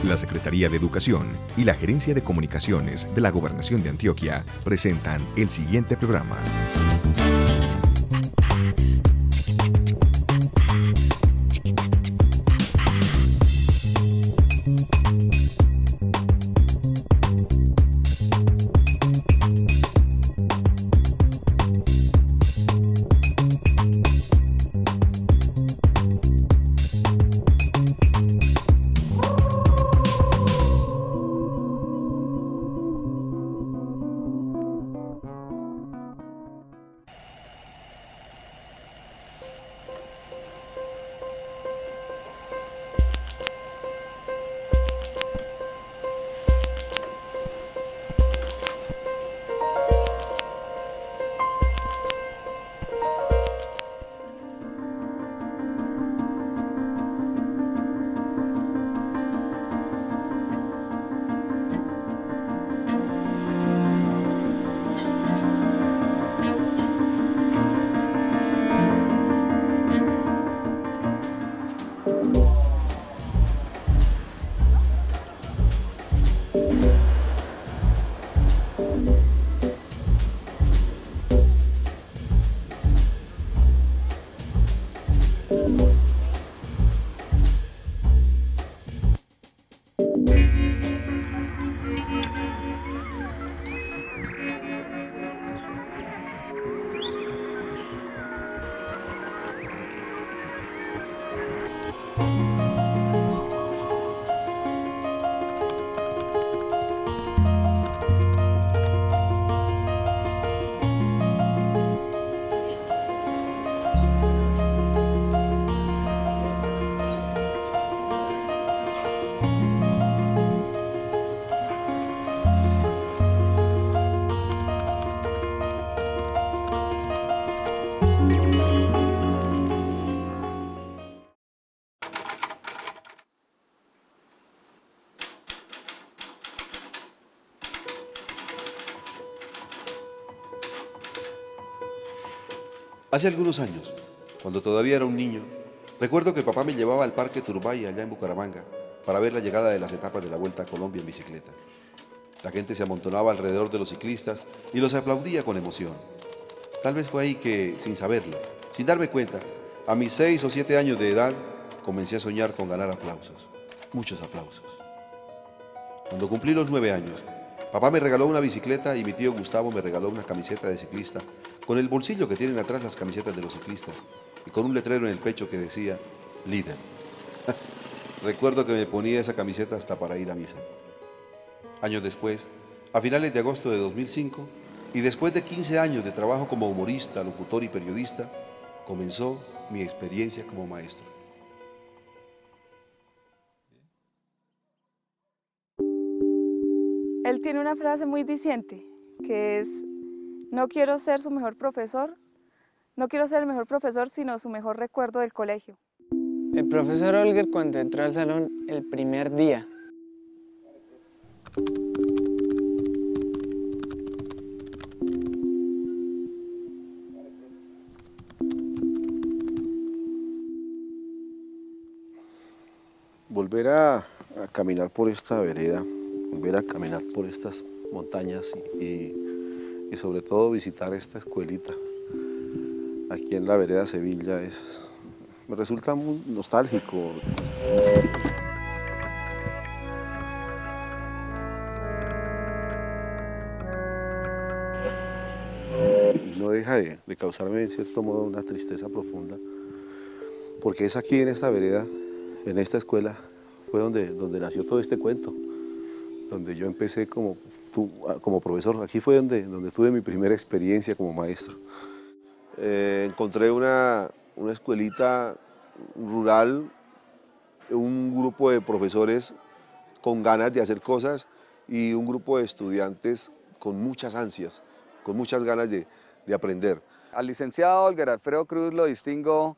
La Secretaría de Educación y la Gerencia de Comunicaciones de la Gobernación de Antioquia presentan el siguiente programa. Hace algunos años, cuando todavía era un niño, recuerdo que papá me llevaba al Parque Turbay allá en Bucaramanga para ver la llegada de las etapas de la Vuelta a Colombia en bicicleta. La gente se amontonaba alrededor de los ciclistas y los aplaudía con emoción. Tal vez fue ahí que, sin saberlo, sin darme cuenta, a mis 6 o 7 años de edad, comencé a soñar con ganar aplausos, muchos aplausos. Cuando cumplí los 9 años, papá me regaló una bicicleta y mi tío Gustavo me regaló una camiseta de ciclista con el bolsillo que tienen atrás las camisetas de los ciclistas y con un letrero en el pecho que decía líder. Recuerdo que me ponía esa camiseta hasta para ir a misa. Años después, a finales de agosto de 2005, y después de 15 años de trabajo como humorista, locutor y periodista, comenzó mi experiencia como maestro. Él tiene una frase muy diciente, que es: no quiero ser su mejor profesor, no quiero ser el mejor profesor, sino su mejor recuerdo del colegio. El profesor Olger, cuando entró al salón el primer día, Volver a caminar por esta vereda, volver a caminar por estas montañas y sobre todo visitar esta escuelita aquí en la vereda Sevilla me resulta muy nostálgico. Y no deja de causarme en cierto modo una tristeza profunda, porque es aquí en esta vereda, en esta escuela, fue donde nació todo este cuento, donde yo empecé como profesor. Aquí fue donde tuve mi primera experiencia como maestro. Encontré una escuelita rural, un grupo de profesores con ganas de hacer cosas y un grupo de estudiantes con muchas ansias, con muchas ganas de aprender. Al licenciado Olger Alfredo Cruz lo distingo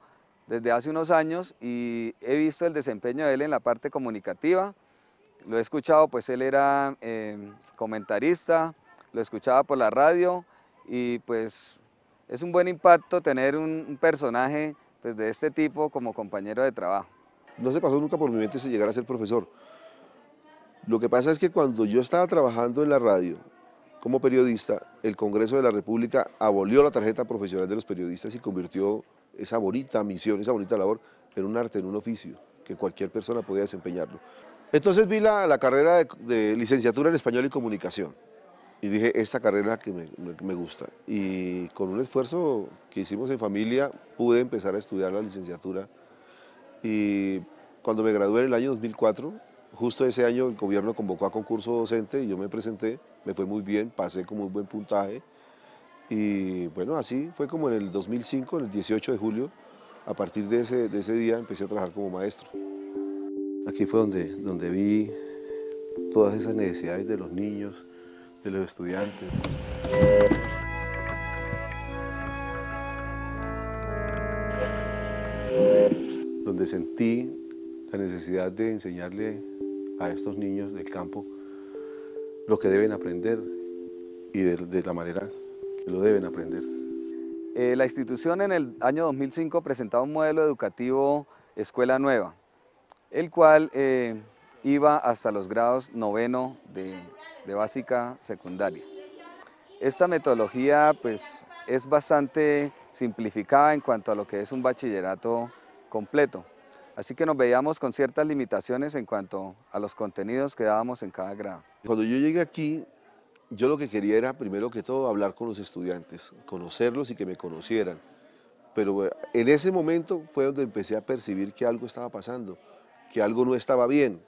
desde hace unos años y he visto el desempeño de él en la parte comunicativa. Lo he escuchado, pues él era comentarista, lo escuchaba por la radio y pues es un buen impacto tener un personaje pues, de este tipo como compañero de trabajo. No se pasó nunca por mi mente si llegar a ser profesor, Lo que pasa es que cuando yo estaba trabajando en la radio como periodista, el Congreso de la República abolió la tarjeta profesional de los periodistas y convirtió esa bonita misión, esa bonita labor en un arte, en un oficio, que cualquier persona podía desempeñarlo. Entonces vi la carrera de licenciatura en Español y Comunicación y dije, esta carrera que me gusta. Y con un esfuerzo que hicimos en familia pude empezar a estudiar la licenciatura y cuando me gradué en el año 2004, justo ese año el gobierno convocó a concurso docente y yo me presenté, me fue muy bien, pasé con muy buen puntaje y bueno, así fue como en el 2005, en el 18 de julio, a partir de ese día empecé a trabajar como maestro. Aquí fue donde vi todas esas necesidades de los niños, de los estudiantes. Donde sentí la necesidad de enseñarle a estos niños del campo lo que deben aprender y de la manera que lo deben aprender. La institución en el año 2005 presentaba un modelo educativo Escuela Nueva, el cual iba hasta los grados 9º de básica secundaria. Esta metodología pues, es bastante simplificada en cuanto a lo que es un bachillerato completo, así que nos veíamos con ciertas limitaciones en cuanto a los contenidos que dábamos en cada grado. Cuando yo llegué aquí, yo lo que quería era, primero que todo, hablar con los estudiantes, conocerlos y que me conocieran. Pero en ese momento fue donde empecé a percibir que algo estaba pasando, que algo no estaba bien.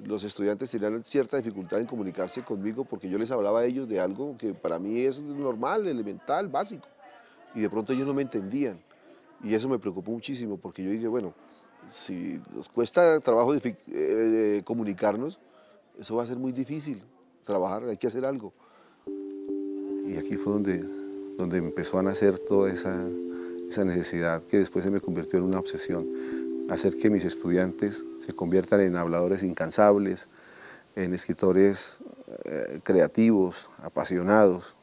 Los estudiantes tenían cierta dificultad en comunicarse conmigo porque yo les hablaba a ellos de algo que para mí es normal, elemental, básico. Y de pronto ellos no me entendían. Y eso me preocupó muchísimo porque yo dije, bueno, si nos cuesta trabajo comunicarnos, eso va a ser muy difícil trabajar, hay que hacer algo. Y aquí fue donde empezó a nacer toda esa necesidad que después se me convirtió en una obsesión, hacer que mis estudiantes se conviertan en habladores incansables, en escritores creativos, apasionados.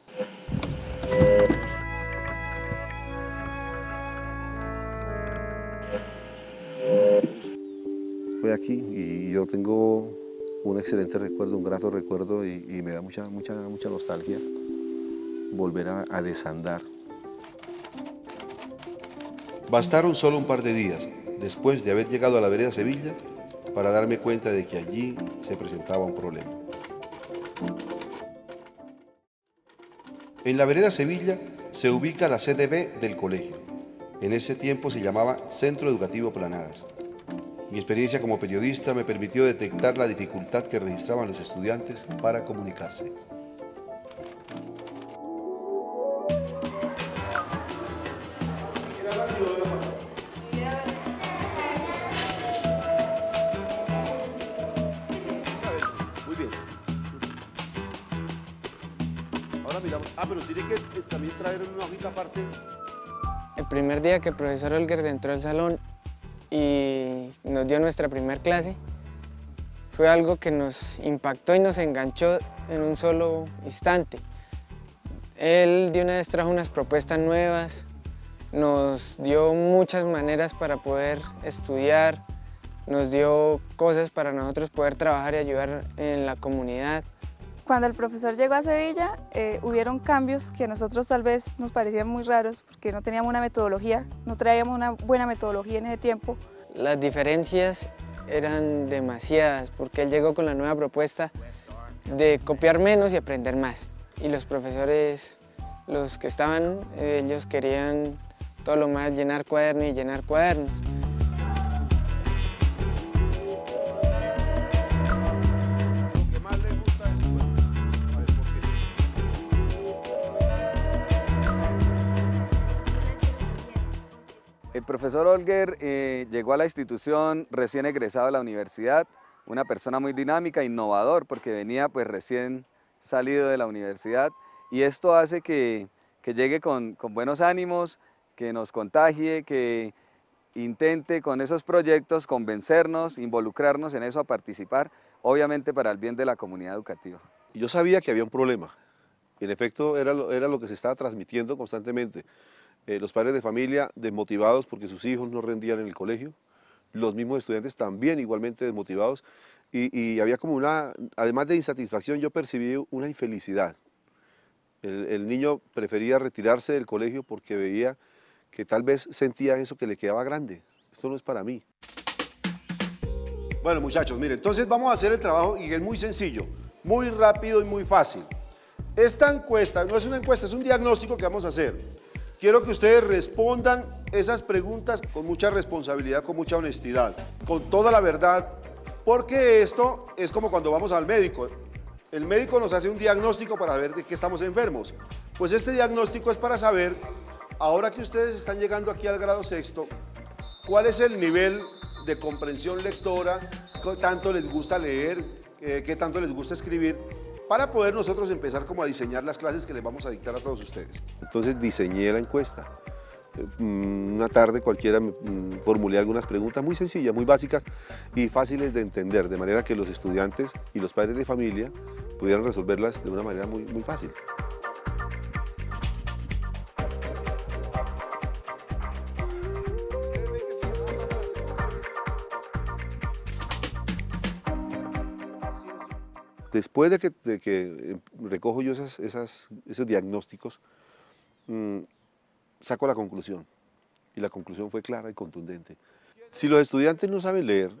Fue aquí y yo tengo un excelente recuerdo, un grato recuerdo y me da mucha nostalgia volver a desandar. Bastaron solo un par de días después de haber llegado a la vereda Sevilla para darme cuenta de que allí se presentaba un problema. En la vereda Sevilla se ubica la sede B del colegio. En ese tiempo se llamaba Centro Educativo Planadas. Mi experiencia como periodista me permitió detectar la dificultad que registraban los estudiantes para comunicarse. Muy bien. Ahora miramos. Pero tiene que también traer una hojita aparte. El primer día que el profesor Olger entró al salón y nos dio nuestra primera clase, fue algo que nos impactó y nos enganchó en un solo instante. Él de una vez trajo unas propuestas nuevas, nos dio muchas maneras para poder estudiar, nos dio cosas para nosotros poder trabajar y ayudar en la comunidad. Cuando el profesor llegó a Sevilla, hubieron cambios que a nosotros tal vez nos parecían muy raros porque no teníamos una metodología, no traíamos una buena metodología en ese tiempo. Las diferencias eran demasiadas porque él llegó con la nueva propuesta de copiar menos y aprender más. Y los profesores, los que estaban, ellos querían todo lo más llenar cuadernos y llenar cuadernos. El profesor Olger llegó a la institución recién egresado de la universidad, una persona muy dinámica, innovador, porque venía pues recién salido de la universidad y esto hace que llegue con buenos ánimos, que nos contagie, que intente con esos proyectos convencernos, involucrarnos en eso, a participar, obviamente para el bien de la comunidad educativa. Yo sabía que había un problema, en efecto era lo que se estaba transmitiendo constantemente. Los padres de familia desmotivados porque sus hijos no rendían en el colegio, los mismos estudiantes también igualmente desmotivados, y había como una, además de insatisfacción, yo percibí una infelicidad. El niño prefería retirarse del colegio porque veía que tal vez sentía eso que le quedaba grande. Esto no es para mí. Bueno, muchachos, miren, entonces vamos a hacer el trabajo y es muy sencillo, muy rápido y muy fácil. Esta encuesta no es una encuesta, es un diagnóstico que vamos a hacer. Quiero que ustedes respondan esas preguntas con mucha responsabilidad, con mucha honestidad, con toda la verdad, porque esto es como cuando vamos al médico. El médico nos hace un diagnóstico para ver de qué estamos enfermos. Pues este diagnóstico es para saber, ahora que ustedes están llegando aquí al grado sexto, cuál es el nivel de comprensión lectora, qué tanto les gusta leer, qué tanto les gusta escribir, para poder nosotros empezar como a diseñar las clases que les vamos a dictar a todos ustedes. Entonces diseñé la encuesta. Una tarde cualquiera formulé algunas preguntas muy sencillas, muy básicas y fáciles de entender, de manera que los estudiantes y los padres de familia pudieran resolverlas de una manera muy fácil. Después de que recojo yo esos diagnósticos, saco la conclusión. Y la conclusión fue clara y contundente. Si los estudiantes no saben leer,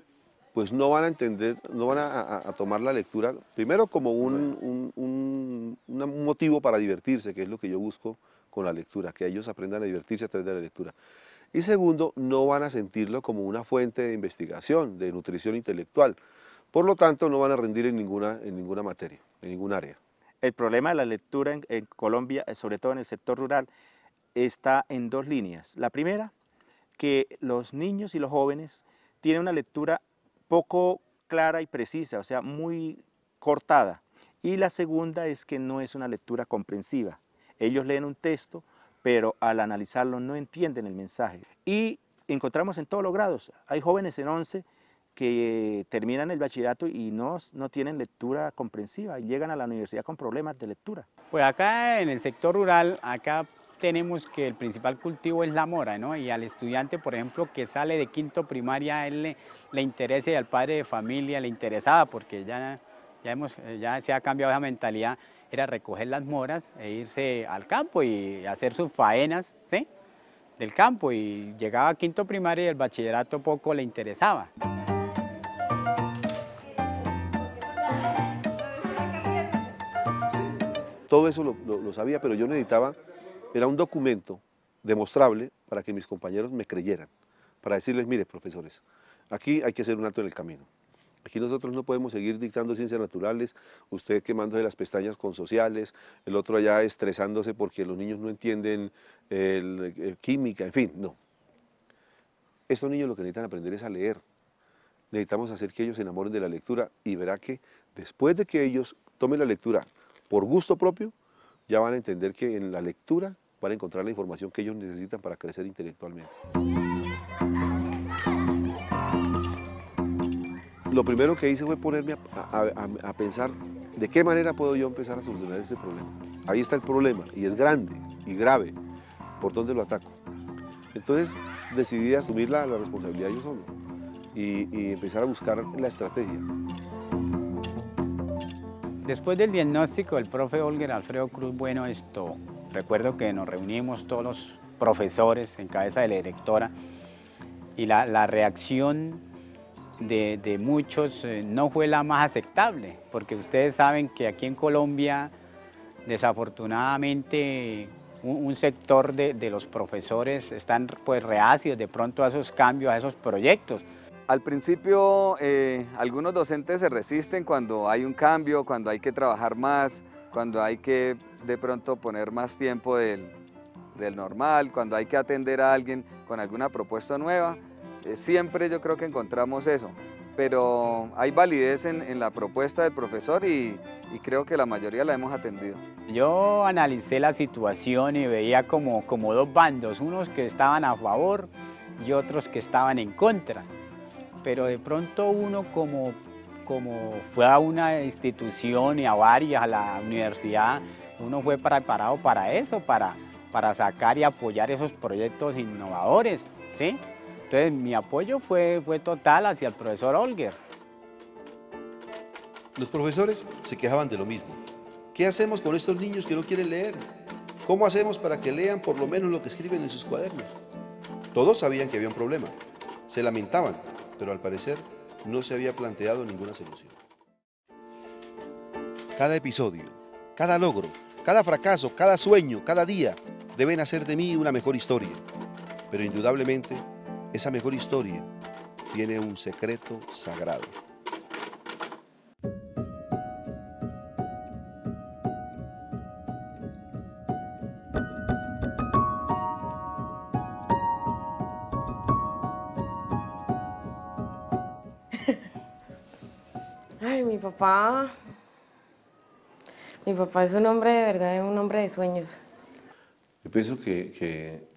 pues no van a entender, no van a tomar la lectura, primero como un motivo para divertirse, que es lo que yo busco con la lectura, que ellos aprendan a divertirse a través de la lectura. Y segundo, no van a sentirlo como una fuente de investigación, de nutrición intelectual. Por lo tanto, no van a rendir en ninguna materia, en ningún área. El problema de la lectura en Colombia, sobre todo en el sector rural, está en dos líneas. La primera, que los niños y los jóvenes tienen una lectura poco clara y precisa, o sea, muy cortada. Y la segunda es que no es una lectura comprensiva. Ellos leen un texto, pero al analizarlo no entienden el mensaje. Y encontramos en todos los grados. Hay jóvenes en 11 que terminan el bachillerato y no tienen lectura comprensiva y llegan a la universidad con problemas de lectura. Pues acá en el sector rural, acá tenemos que el principal cultivo es la mora, ¿no? Y al estudiante, por ejemplo, que sale de quinto primaria, a él le interesa y al padre de familia le interesaba, porque ya se ha cambiado esa mentalidad, era recoger las moras e irse al campo y hacer sus faenas, ¿sí? Del campo, y llegaba a quinto primaria y el bachillerato poco le interesaba. Todo eso lo sabía, pero yo necesitaba, era un documento demostrable para que mis compañeros me creyeran, para decirles, mire, profesores, aquí hay que hacer un alto en el camino. Aquí nosotros no podemos seguir dictando ciencias naturales, usted quemándose las pestañas con sociales, el otro allá estresándose porque los niños no entienden química, en fin, no. Estos niños lo que necesitan aprender es a leer. Necesitamos hacer que ellos se enamoren de la lectura y verá que después de que ellos tomen la lectura por gusto propio, ya van a entender que en la lectura van a encontrar la información que ellos necesitan para crecer intelectualmente. Lo primero que hice fue ponerme a pensar de qué manera puedo yo empezar a solucionar este problema. Ahí está el problema y es grande y grave. ¿Por dónde lo ataco? Entonces decidí asumir la responsabilidad yo solo y empezar a buscar la estrategia. Después del diagnóstico del profe Holger Alfredo Cruz, bueno, recuerdo que nos reunimos todos los profesores en cabeza de la directora y la reacción de muchos no fue la más aceptable, porque ustedes saben que aquí en Colombia, desafortunadamente, un sector de los profesores están pues reacios de pronto a esos cambios, a esos proyectos. Al principio algunos docentes se resisten cuando hay un cambio, cuando hay que trabajar más, cuando hay que de pronto poner más tiempo del normal, cuando hay que atender a alguien con alguna propuesta nueva. Siempre yo creo que encontramos eso, pero hay validez en la propuesta del profesor y creo que la mayoría la hemos atendido. Yo analicé la situación y veía como dos bandos, unos que estaban a favor y otros que estaban en contra. Pero de pronto uno como fue a una institución y a varias, a la universidad, uno fue preparado para eso, para sacar y apoyar esos proyectos innovadores, ¿sí? Entonces mi apoyo fue total hacia el profesor Holger. Los profesores se quejaban de lo mismo. ¿Qué hacemos con estos niños que no quieren leer? ¿Cómo hacemos para que lean por lo menos lo que escriben en sus cuadernos? Todos sabían que había un problema, se lamentaban, pero al parecer no se había planteado ninguna solución. Cada episodio, cada logro, cada fracaso, cada sueño, cada día deben hacer de mí una mejor historia. Pero indudablemente, esa mejor historia tiene un secreto sagrado. Ay, mi papá es un hombre de verdad, es un hombre de sueños. Yo pienso que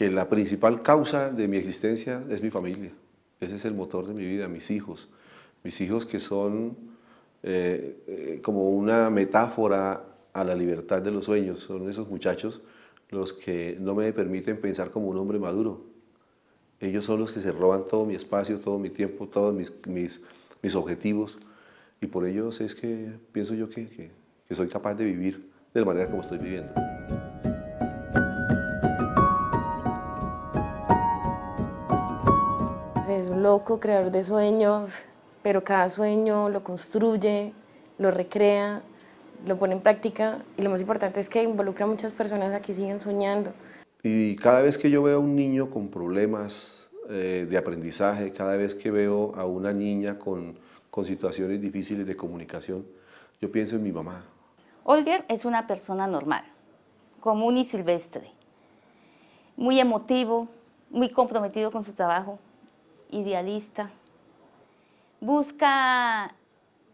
la principal causa de mi existencia es mi familia. Ese es el motor de mi vida, mis hijos que son como una metáfora a la libertad de los sueños. Son esos muchachos los que no me permiten pensar como un hombre maduro. Ellos son los que se roban todo mi espacio, todo mi tiempo, todos mis objetivos, y por ellos es que pienso yo que soy capaz de vivir de la manera como estoy viviendo. Es un loco, creador de sueños, pero cada sueño lo construye, lo recrea, lo pone en práctica, y lo más importante es que involucra a muchas personas a que sigan soñando. Y cada vez que yo veo a un niño con problemas de aprendizaje, cada vez que veo a una niña con situaciones difíciles de comunicación, yo pienso en mi mamá. Holger es una persona normal, común y silvestre, muy emotivo, muy comprometido con su trabajo, idealista. Busca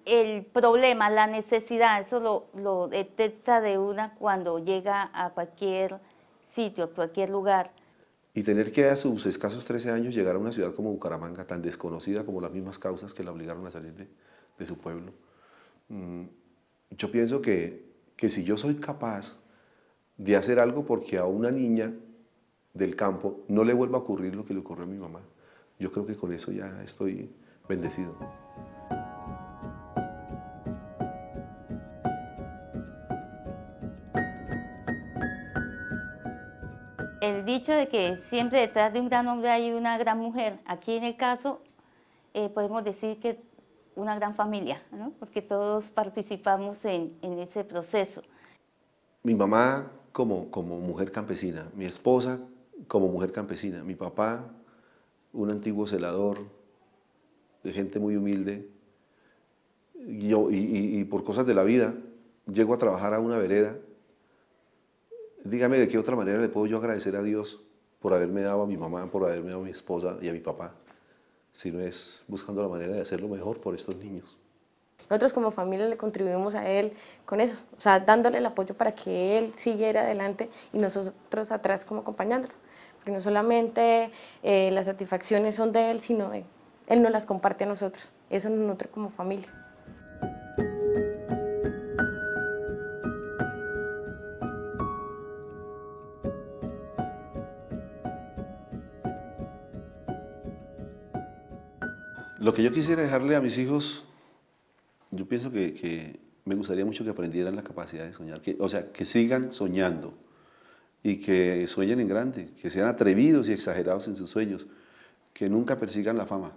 el problema, la necesidad, eso lo detecta de una cuando llega a cualquier sitio, a cualquier lugar. Y tener que a sus escasos 13 años llegar a una ciudad como Bucaramanga, tan desconocida como las mismas causas que la obligaron a salir de su pueblo. Yo pienso que si yo soy capaz de hacer algo porque a una niña del campo no le vuelva a ocurrir lo que le ocurrió a mi mamá, yo creo que con eso ya estoy bendecido. El dicho de que siempre detrás de un gran hombre hay una gran mujer, aquí en el caso podemos decir que una gran familia, ¿no? Porque todos participamos en ese proceso. Mi mamá como mujer campesina, mi esposa como mujer campesina, mi papá un antiguo celador, de gente muy humilde, y por cosas de la vida llego a trabajar a una vereda. Dígame de qué otra manera le puedo yo agradecer a Dios por haberme dado a mi mamá, por haberme dado a mi esposa y a mi papá, si no es buscando la manera de hacerlo mejor por estos niños. Nosotros como familia le contribuimos a él con eso, o sea, dándole el apoyo para que él siguiera adelante y nosotros atrás como acompañándolo. Porque no solamente las satisfacciones son de él, sino él nos las comparte a nosotros. Eso nos nutre como familia. Lo que yo quisiera dejarle a mis hijos, yo pienso que me gustaría mucho que aprendieran la capacidad de soñar, o sea, que sigan soñando y que sueñen en grande, que sean atrevidos y exagerados en sus sueños, que nunca persigan la fama.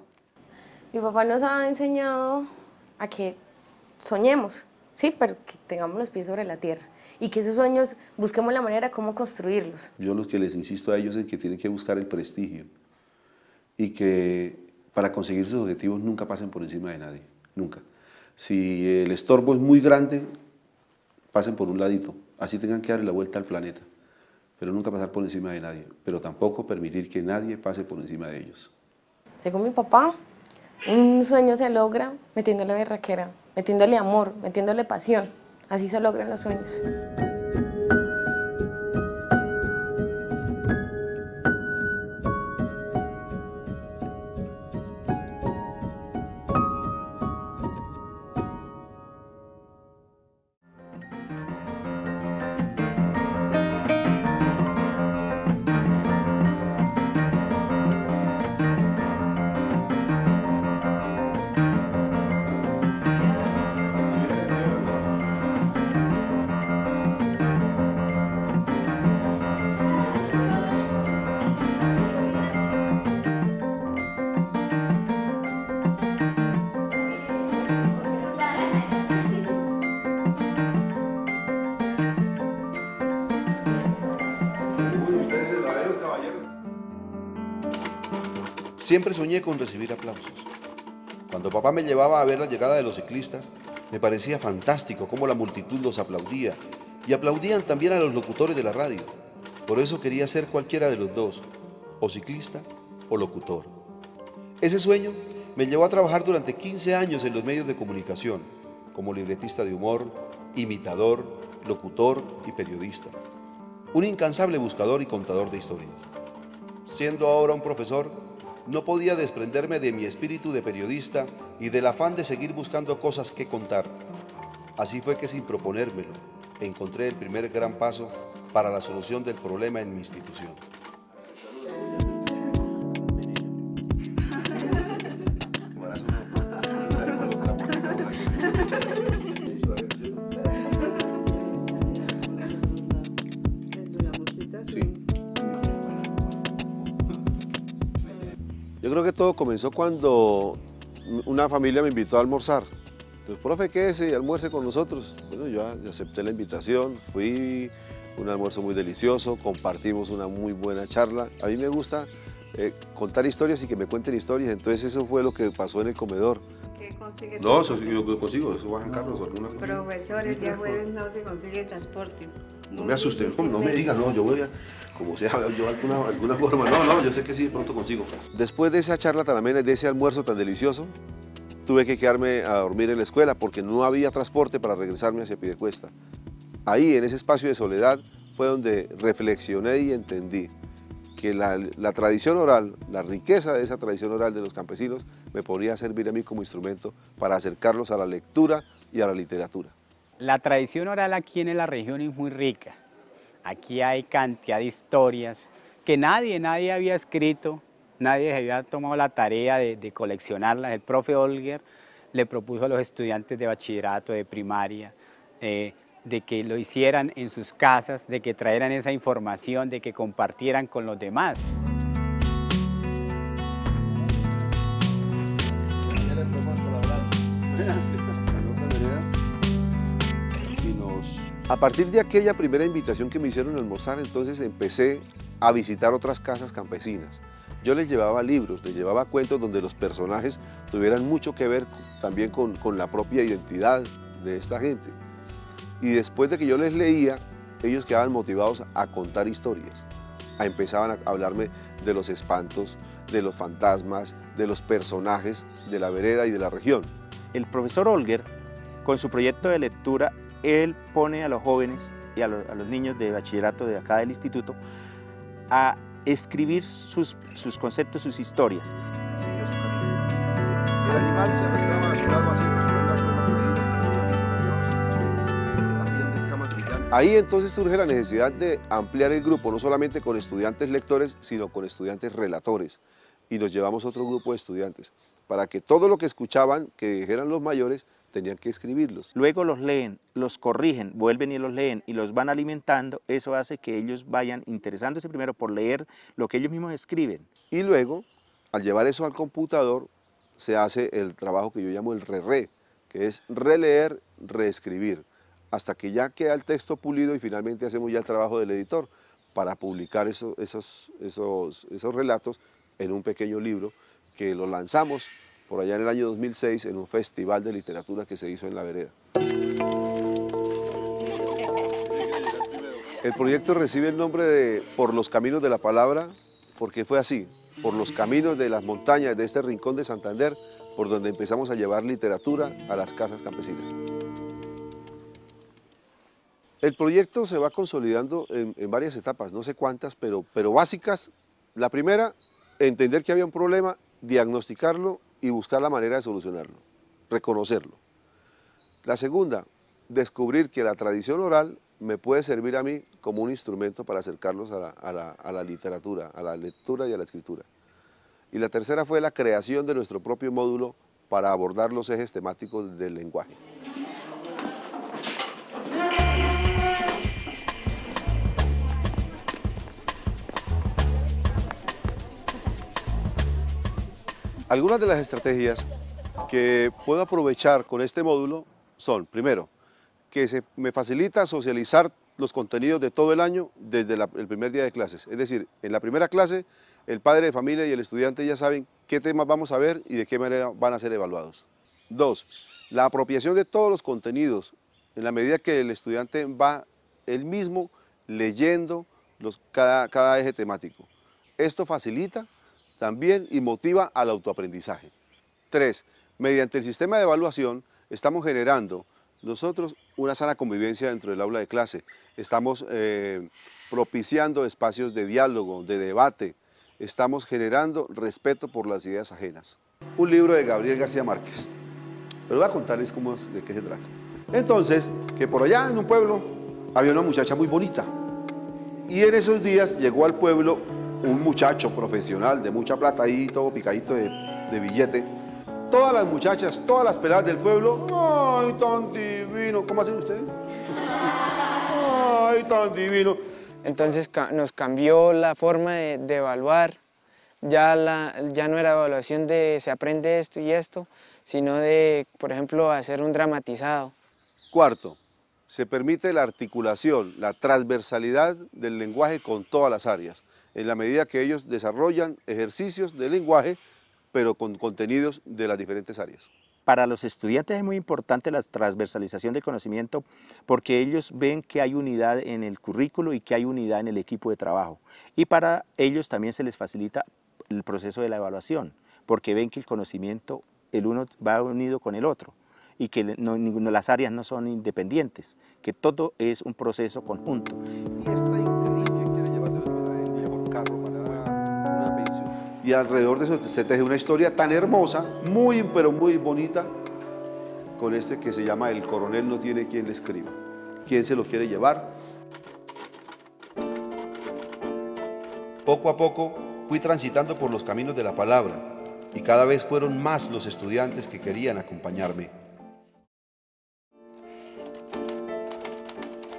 Mi papá nos ha enseñado a que soñemos, sí, pero que tengamos los pies sobre la tierra y que esos sueños busquemos la manera cómo construirlos. Yo lo que les insisto a ellos es que tienen que buscar el prestigio y que para conseguir sus objetivos nunca pasen por encima de nadie, nunca. Si el estorbo es muy grande, pasen por un ladito, así tengan que darle la vuelta al planeta, pero nunca pasar por encima de nadie, pero tampoco permitir que nadie pase por encima de ellos. Según mi papá, un sueño se logra metiéndole berraquera, metiéndole amor, metiéndole pasión, así se logran los sueños. Siempre soñé con recibir aplausos. Cuando papá me llevaba a ver la llegada de los ciclistas, me parecía fantástico cómo la multitud los aplaudía y aplaudían también a los locutores de la radio. Por eso quería ser cualquiera de los dos, o ciclista o locutor. Ese sueño me llevó a trabajar durante 15 años en los medios de comunicación, como libretista de humor, imitador, locutor y periodista. Un incansable buscador y contador de historias. Siendo ahora un profesor, no podía desprenderme de mi espíritu de periodista y del afán de seguir buscando cosas que contar. Así fue que, sin proponérmelo, encontré el primer gran paso para la solución del problema en mi institución. Yo creo que todo comenzó cuando una familia me invitó a almorzar. Pues, profe, quédese y almuerce con nosotros. Bueno, yo acepté la invitación, fui, un almuerzo muy delicioso, compartimos una muy buena charla. A mí me gusta contar historias y que me cuenten historias, entonces eso fue lo que pasó en el comedor. ¿Qué consigue? No, eso yo consigo, eso bajan carros o alguna cosa. Profesor, el día jueves no se consigue transporte. No me asuste, no me diga, no, yo voy a, como sea, yo alguna forma, no, yo sé que sí, pronto consigo. Después de esa charla tan amena, de ese almuerzo tan delicioso, tuve que quedarme a dormir en la escuela porque no había transporte para regresarme hacia Piedecuesta. Ahí, en ese espacio de soledad, fue donde reflexioné y entendí que la tradición oral, la riqueza de esa tradición oral de los campesinos, me podría servir a mí como instrumento para acercarlos a la lectura y a la literatura. La tradición oral aquí en la región es muy rica. Aquí hay cantidad de historias que nadie había escrito, nadie había tomado la tarea de coleccionarlas. El profe Olger le propuso a los estudiantes de bachillerato, de primaria, de que lo hicieran en sus casas, de que trajeran esa información, de que compartieran con los demás. A partir de aquella primera invitación que me hicieron a almorzar, entonces empecé a visitar otras casas campesinas. Yo les llevaba libros, les llevaba cuentos donde los personajes tuvieran mucho que ver también con la propia identidad de esta gente. Y después de que yo les leía, ellos quedaban motivados a contar historias. Empezaban a hablarme de los espantos, de los fantasmas, de los personajes de la vereda y de la región. El profesor Olger, con su proyecto de lectura, él pone a los jóvenes y a los niños de bachillerato de acá del instituto a escribir sus conceptos, sus historias. El animal se arrastraba a su lado haciendo sonar las ramas caídas, la piel de escamas brillantes. Ahí entonces surge la necesidad de ampliar el grupo, no solamente con estudiantes lectores, sino con estudiantes relatores. Y nos llevamos otro grupo de estudiantes, para que todo lo que escuchaban, que dijeran los mayores, tenían que escribirlos. Luego los leen, los corrigen, vuelven y los leen y los van alimentando. Eso hace que ellos vayan interesándose primero por leer lo que ellos mismos escriben. Y luego, al llevar eso al computador, se hace el trabajo que yo llamo el re-re, que es releer, reescribir, hasta que ya queda el texto pulido y finalmente hacemos ya el trabajo del editor para publicar esos relatos en un pequeño libro que lo lanzamos por allá en el año 2006 en un festival de literatura que se hizo en La Vereda. El proyecto recibe el nombre de Por los Caminos de la Palabra, porque fue así, por los caminos de las montañas de este rincón de Santander, por donde empezamos a llevar literatura a las casas campesinas. El proyecto se va consolidando en varias etapas, no sé cuántas, pero básicas. La primera, entender que había un problema, diagnosticarlo y buscar la manera de solucionarlo, reconocerlo. La segunda, descubrir que la tradición oral me puede servir a mí como un instrumento para acercarlos a la literatura, a la lectura y a la escritura. Y la tercera fue la creación de nuestro propio módulo para abordar los ejes temáticos del lenguaje. Algunas de las estrategias que puedo aprovechar con este módulo son, primero, que me facilita socializar los contenidos de todo el año desde el primer día de clases. Es decir, en la primera clase el padre de familia y el estudiante ya saben qué temas vamos a ver y de qué manera van a ser evaluados. 2. La apropiación de todos los contenidos, en la medida que el estudiante va él mismo leyendo cada eje temático. Esto facilita también y motiva al autoaprendizaje. 3. Mediante el sistema de evaluación estamos generando nosotros una sana convivencia dentro del aula de clase. Estamos propiciando espacios de diálogo, de debate. Estamos generando respeto por las ideas ajenas. Un libro de Gabriel García Márquez. Pero voy a contarles de qué se trata. Entonces, que por allá en un pueblo había una muchacha muy bonita. Y en esos días llegó al pueblo un muchacho profesional de mucha plata, ahí todo picadito de billete. Todas las muchachas, todas las peladas del pueblo, ¡ay, tan divino! ¿Cómo hacen ustedes? Sí. ¡Ay, tan divino! Entonces nos cambió la forma de evaluar. Ya no era evaluación de se aprende esto y esto, sino de, por ejemplo, hacer un dramatizado. 4. Se permite la articulación, la transversalidad del lenguaje con todas las áreas, en la medida que ellos desarrollan ejercicios de lenguaje, pero con contenidos de las diferentes áreas. Para los estudiantes es muy importante la transversalización del conocimiento porque ellos ven que hay unidad en el currículo y que hay unidad en el equipo de trabajo. Y para ellos también se les facilita el proceso de la evaluación, porque ven que el conocimiento, el uno va unido con el otro y que las áreas no son independientes, que todo es un proceso conjunto. Y alrededor de eso se teje una historia tan hermosa, pero muy bonita, con este que se llama El coronel no tiene quien le escriba. ¿Quién se lo quiere llevar? Poco a poco fui transitando por los caminos de la palabra y cada vez fueron más los estudiantes que querían acompañarme.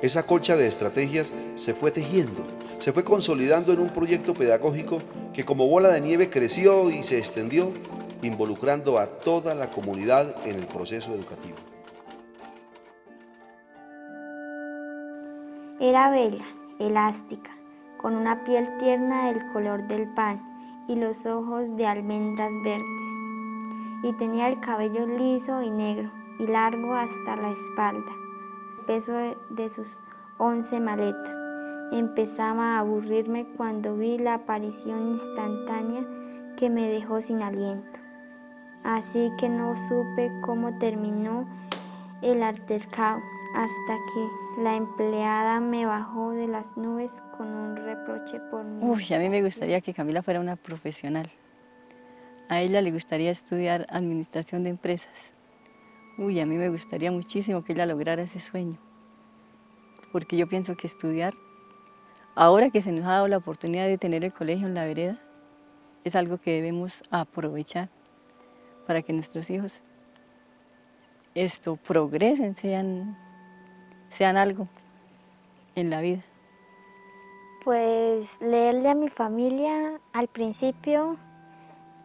Esa colcha de estrategias se fue tejiendo, se fue consolidando en un proyecto pedagógico que como bola de nieve creció y se extendió, involucrando a toda la comunidad en el proceso educativo. Era bella, elástica, con una piel tierna del color del pan y los ojos de almendras verdes. Y tenía el cabello liso y negro y largo hasta la espalda. El peso de sus 11 maletas. Empezaba a aburrirme cuando vi la aparición instantánea que me dejó sin aliento. Así que no supe cómo terminó el altercado hasta que la empleada me bajó de las nubes con un reproche por mí. A mí me gustaría que Camila fuera una profesional. A ella le gustaría estudiar administración de empresas. A mí me gustaría muchísimo que ella lograra ese sueño. Porque yo pienso que estudiar, ahora que se nos ha dado la oportunidad de tener el colegio en la vereda, es algo que debemos aprovechar para que nuestros hijos progresen, sean algo en la vida. Pues leerle a mi familia, al principio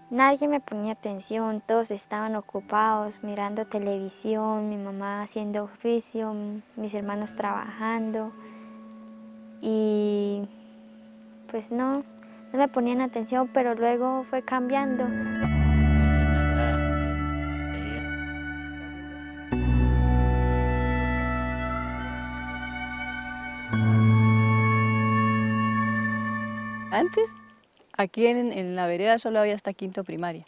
nadie me ponía atención, todos estaban ocupados mirando televisión, mi mamá haciendo oficio, mis hermanos trabajando. Y pues no me ponían atención, pero luego fue cambiando. Antes, aquí en la vereda solo había hasta quinto primaria.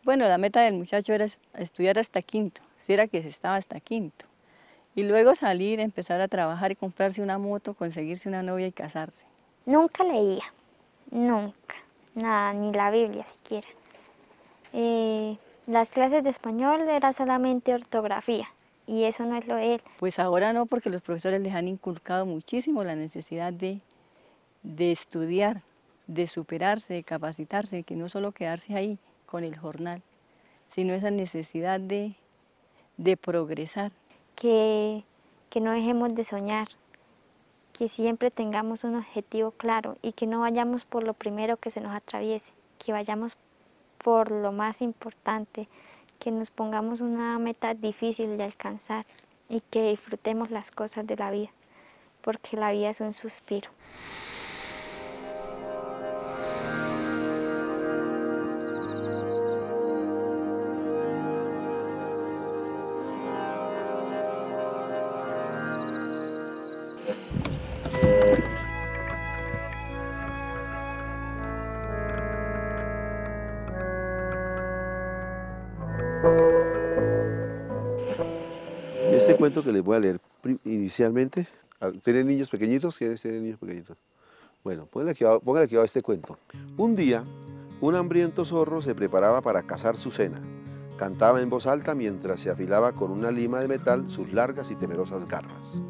Bueno, la meta del muchacho era estudiar hasta quinto, si era que se estaba hasta quinto. Y luego salir, empezar a trabajar y comprarse una moto, conseguirse una novia y casarse. Nunca leía, nunca, nada, ni la Biblia siquiera. Las clases de español era solamente ortografía y eso no es lo de él. Pues ahora no, porque los profesores les han inculcado muchísimo la necesidad de estudiar, de superarse, de capacitarse, que no solo quedarse ahí con el jornal, sino esa necesidad de progresar. Que no dejemos de soñar, que siempre tengamos un objetivo claro y que no vayamos por lo primero que se nos atraviese, que vayamos por lo más importante, que nos pongamos una meta difícil de alcanzar y que disfrutemos las cosas de la vida, porque la vida es un suspiro. este cuento que les voy a leer inicialmente. ¿Tienen niños pequeñitos? ¿Quiénes tienen niños pequeñitos? Bueno, pónganle aquí va este cuento. Un día, un hambriento zorro se preparaba para cazar su cena. Cantaba en voz alta mientras se afilaba con una lima de metal sus largas y temerosas garras.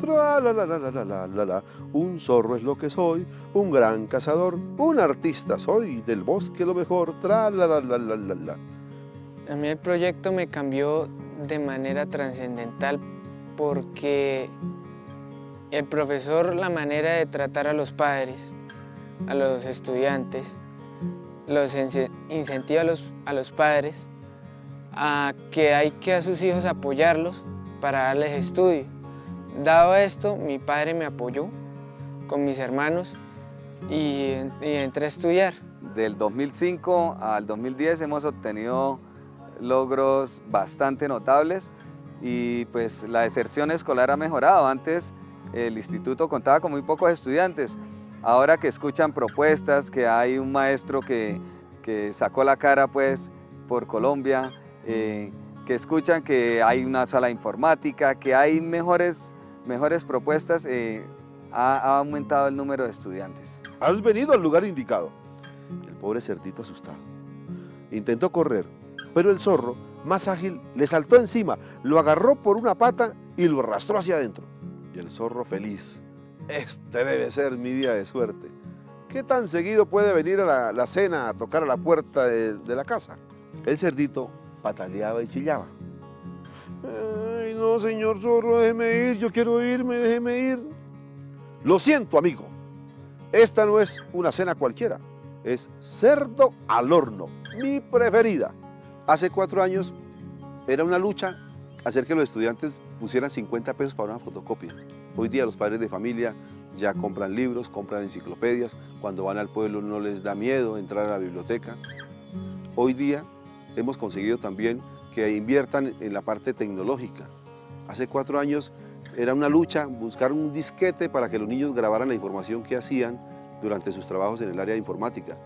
Tra la la la la la la la, un zorro es lo que soy, un gran cazador, un artista soy, del bosque lo mejor, tra la la la la la la. A mí el proyecto me cambió de manera trascendental porque el profesor, la manera de tratar a los padres, a los estudiantes, los incentiva a los padres a que hay que a sus hijos apoyarlos para darles estudio. Dado esto, mi padre me apoyó con mis hermanos y entré a estudiar. Del 2005 al 2010 hemos obtenido logros bastante notables y pues la deserción escolar ha mejorado. Antes el instituto contaba con muy pocos estudiantes. Ahora que escuchan propuestas, que hay un maestro que sacó la cara pues por Colombia, que escuchan que hay una sala de informática, que hay mejores propuestas, ha aumentado el número de estudiantes. Has venido al lugar indicado. El pobre cerdito asustado intentó correr, pero el zorro, más ágil, le saltó encima, lo agarró por una pata y lo arrastró hacia adentro. Y el zorro feliz: este debe ser mi día de suerte. ¿Qué tan seguido puede venir a la cena a tocar a la puerta de la casa? El cerdito pataleaba y chillaba. Ay, no, señor zorro, déjeme ir, yo quiero irme, déjeme ir. Lo siento, amigo. Esta no es una cena cualquiera, es cerdo al horno, mi preferida. Hace 4 años era una lucha hacer que los estudiantes pusieran 50 pesos para una fotocopia. Hoy día los padres de familia ya compran libros, compran enciclopedias. Cuando van al pueblo no les da miedo entrar a la biblioteca. Hoy día hemos conseguido también que inviertan en la parte tecnológica. Hace 4 años era una lucha buscar un disquete para que los niños grabaran la información que hacían durante sus trabajos en el área de informática.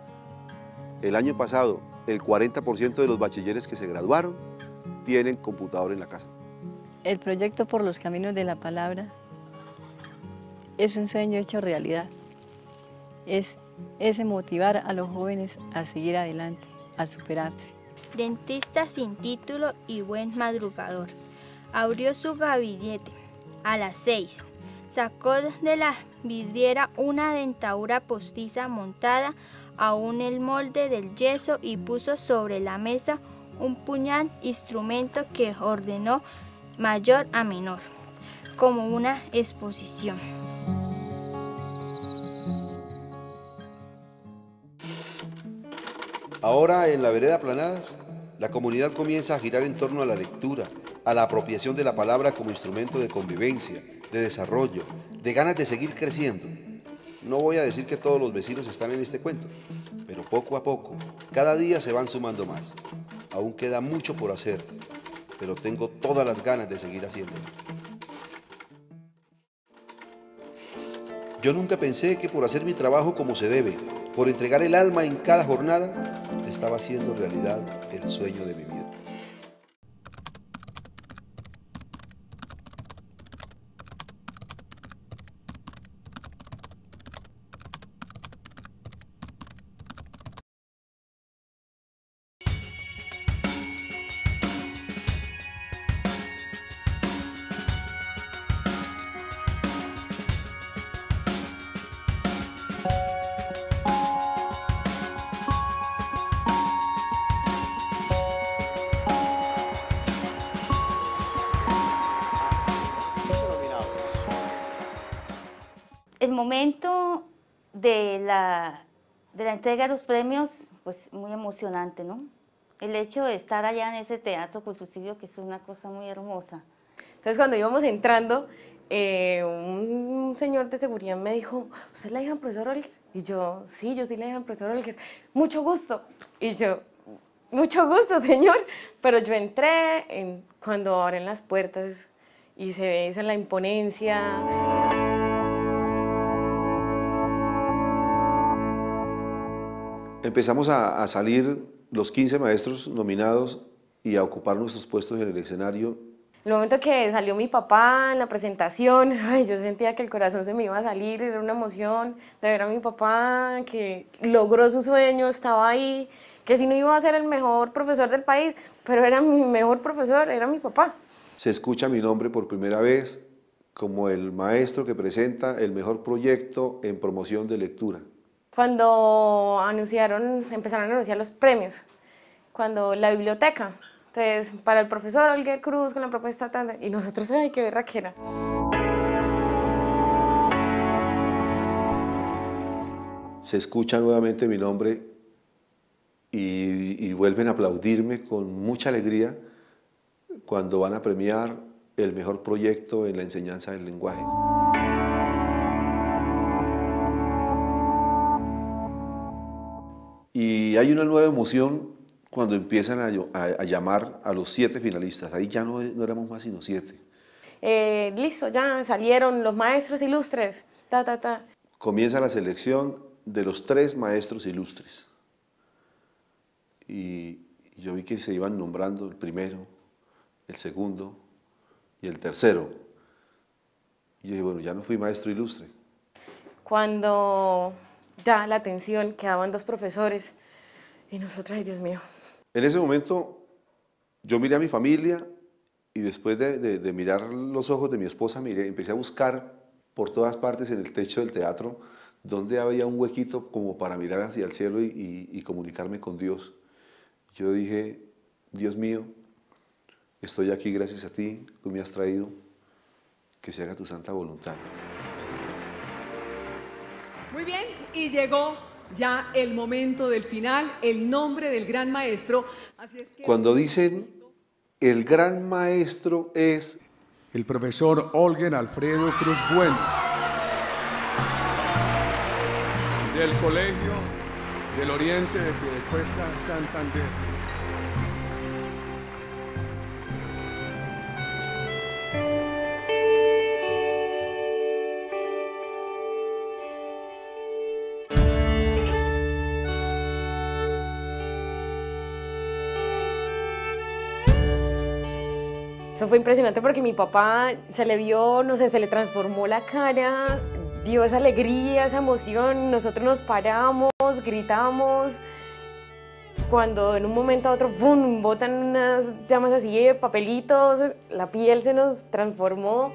El año pasado, el 40% de los bachilleres que se graduaron tienen computador en la casa. El proyecto Por los Caminos de la Palabra es un sueño hecho realidad. Es motivar a los jóvenes a seguir adelante, a superarse. Dentista sin título y buen madrugador. Abrió su gabinete a las 6. Sacó de la vidriera una dentadura postiza montada aún el molde del yeso y puso sobre la mesa un puñal, instrumento que ordenó mayor a menor, como una exposición. Ahora en la vereda Aplanadas, la comunidad comienza a girar en torno a la lectura, a la apropiación de la palabra como instrumento de convivencia, de desarrollo, de ganas de seguir creciendo. No voy a decir que todos los vecinos están en este cuento, pero poco a poco, cada día se van sumando más. Aún queda mucho por hacer, pero tengo todas las ganas de seguir haciéndolo. Yo nunca pensé que por hacer mi trabajo como se debe, por entregar el alma en cada jornada, estaba haciendo realidad el sueño de mi vida. El momento de la entrega de los premios, pues muy emocionante, ¿no? El hecho de estar allá en ese teatro con sus hijos, que es una cosa muy hermosa. Entonces cuando íbamos entrando, un señor de seguridad me dijo, ¿usted es la hija del profesor Olger? Y yo, sí, yo soy la hija del profesor Olger. Mucho gusto. Y yo, mucho gusto, señor. Pero yo entré cuando abren las puertas y se ve esa la imponencia. Empezamos a salir los 15 maestros nominados y a ocupar nuestros puestos en el escenario. El momento que salió mi papá en la presentación, ay, yo sentía que el corazón se me iba a salir, era una emoción de ver a mi papá que logró su sueño, estaba ahí, que si no iba a ser el mejor profesor del país, pero era mi mejor profesor, era mi papá. Se escucha mi nombre por primera vez como el maestro que presenta el mejor proyecto en promoción de lectura. Cuando empezaron a anunciar los premios, cuando la biblioteca, entonces para el profesor Olguer Cruz con la propuesta tan... Y nosotros, ay, qué berraquera. Se escucha nuevamente mi nombre y vuelven a aplaudirme con mucha alegría cuando van a premiar el mejor proyecto en la enseñanza del lenguaje. Y hay una nueva emoción cuando empiezan a llamar a los 7 finalistas. Ahí ya no éramos más sino 7. Listo, ya salieron los maestros ilustres. Comienza la selección de los 3 maestros ilustres. Y yo vi que se iban nombrando el primero, el segundo y el tercero. Y yo dije, bueno, ya no fui maestro ilustre. Cuando ya la atención, quedaban 2 profesores y nosotros, ay Dios mío. En ese momento yo miré a mi familia y después de mirar los ojos de mi esposa, empecé a buscar por todas partes en el techo del teatro donde había un huequito como para mirar hacia el cielo y comunicarme con Dios. Yo dije, Dios mío, estoy aquí gracias a ti, tú me has traído, que se haga tu santa voluntad. Muy bien, y llegó ya el momento del final, el nombre del gran maestro. Así es que... Cuando dicen el gran maestro es... el profesor Olguer Alfredo Cruz Bueno, del Colegio del Oriente de Piedecuesta, Santander. Eso fue impresionante porque mi papá se le vio, no sé, se le transformó la cara, dio esa alegría, esa emoción, nosotros nos paramos, gritamos, cuando en un momento a otro, ¡bum!, botan unas llamas así de papelitos, la piel se nos transformó.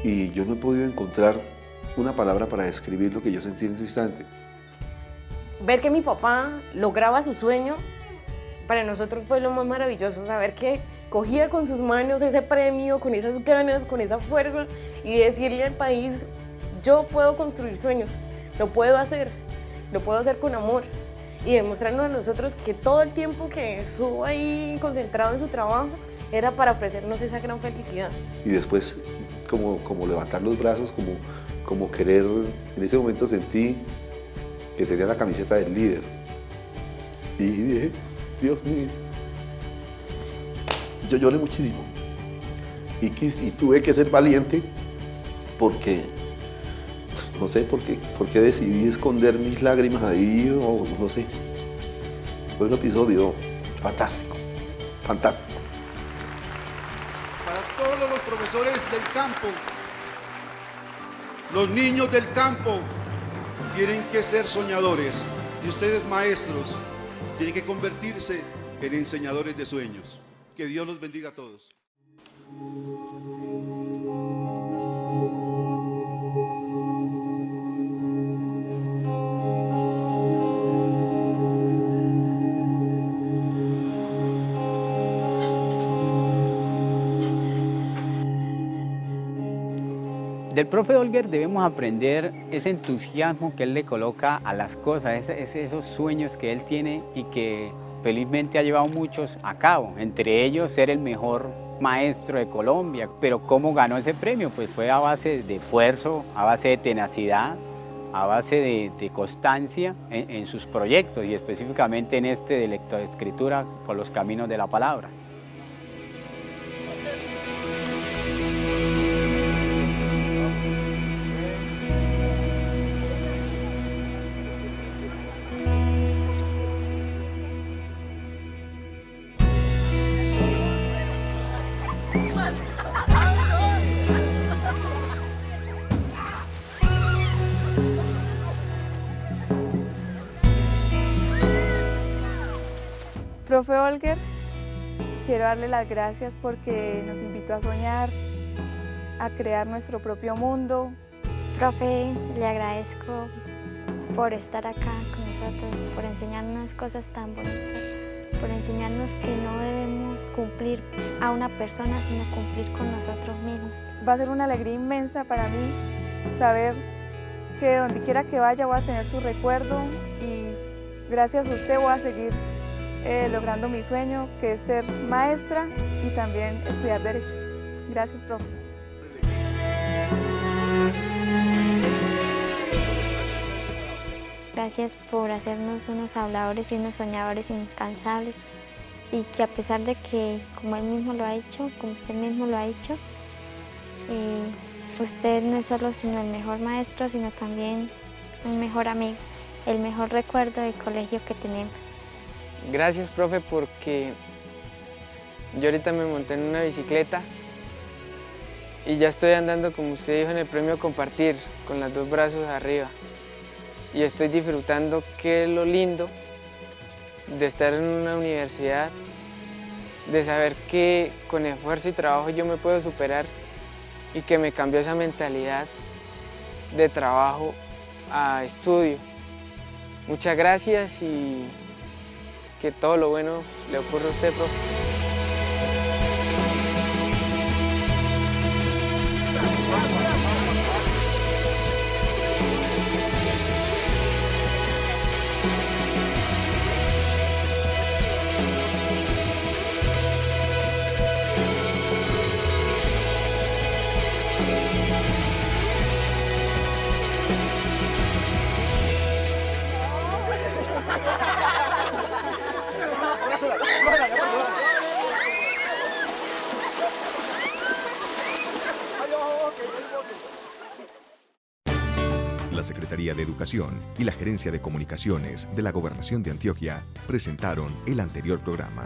Y yo no he podido encontrar una palabra para describir lo que yo sentí en ese instante. Ver que mi papá lograba su sueño, para nosotros fue lo más maravilloso, saber que cogía con sus manos ese premio, con esas ganas, con esa fuerza, y decirle al país, yo puedo construir sueños, lo puedo hacer con amor, y demostrarnos a nosotros que todo el tiempo que estuvo ahí concentrado en su trabajo era para ofrecernos esa gran felicidad. Y después, como levantar los brazos, como querer, en ese momento sentí que tenía la camiseta del líder. Y dije, Dios mío, yo lloré muchísimo. Y tuve que ser valiente porque, no sé por qué decidí esconder mis lágrimas ahí, o no sé. Fue un episodio fantástico, fantástico. Para todos los profesores del campo, los niños del campo tienen que ser soñadores y ustedes, maestros, tienen que convertirse en enseñadores de sueños. Que Dios los bendiga a todos. Del profe Olguer debemos aprender ese entusiasmo que él le coloca a las cosas, esos sueños que él tiene y que felizmente ha llevado muchos a cabo, entre ellos ser el mejor maestro de Colombia. Pero ¿cómo ganó ese premio? Pues fue a base de esfuerzo, a base de tenacidad, a base de constancia en sus proyectos y específicamente en este de lectoescritura por los caminos de la palabra. Profe Olger, quiero darle las gracias porque nos invitó a soñar, a crear nuestro propio mundo. Profe, le agradezco por estar acá con nosotros, por enseñarnos cosas tan bonitas, por enseñarnos que no debemos cumplir a una persona, sino cumplir con nosotros mismos. Va a ser una alegría inmensa para mí saber que donde quiera que vaya voy a tener su recuerdo y gracias a usted voy a seguir logrando mi sueño, que es ser maestra y también estudiar Derecho. Gracias, profe. Gracias por hacernos unos habladores y unos soñadores incansables y que a pesar de que, como él mismo lo ha hecho, como usted mismo lo ha hecho, usted no es solo sino el mejor maestro, sino también un mejor amigo, el mejor recuerdo del colegio que tenemos. Gracias, profe, porque yo ahorita me monté en una bicicleta y ya estoy andando, como usted dijo, en el premio Compartir, con los dos brazos arriba. Y estoy disfrutando qué es lo lindo de estar en una universidad, de saber que con esfuerzo y trabajo yo me puedo superar y que me cambió esa mentalidad de trabajo a estudio. Muchas gracias y que todo lo bueno le ocurra a usted, profe. La Secretaría de Educación y la Gerencia de Comunicaciones de la Gobernación de Antioquia presentaron el anterior programa.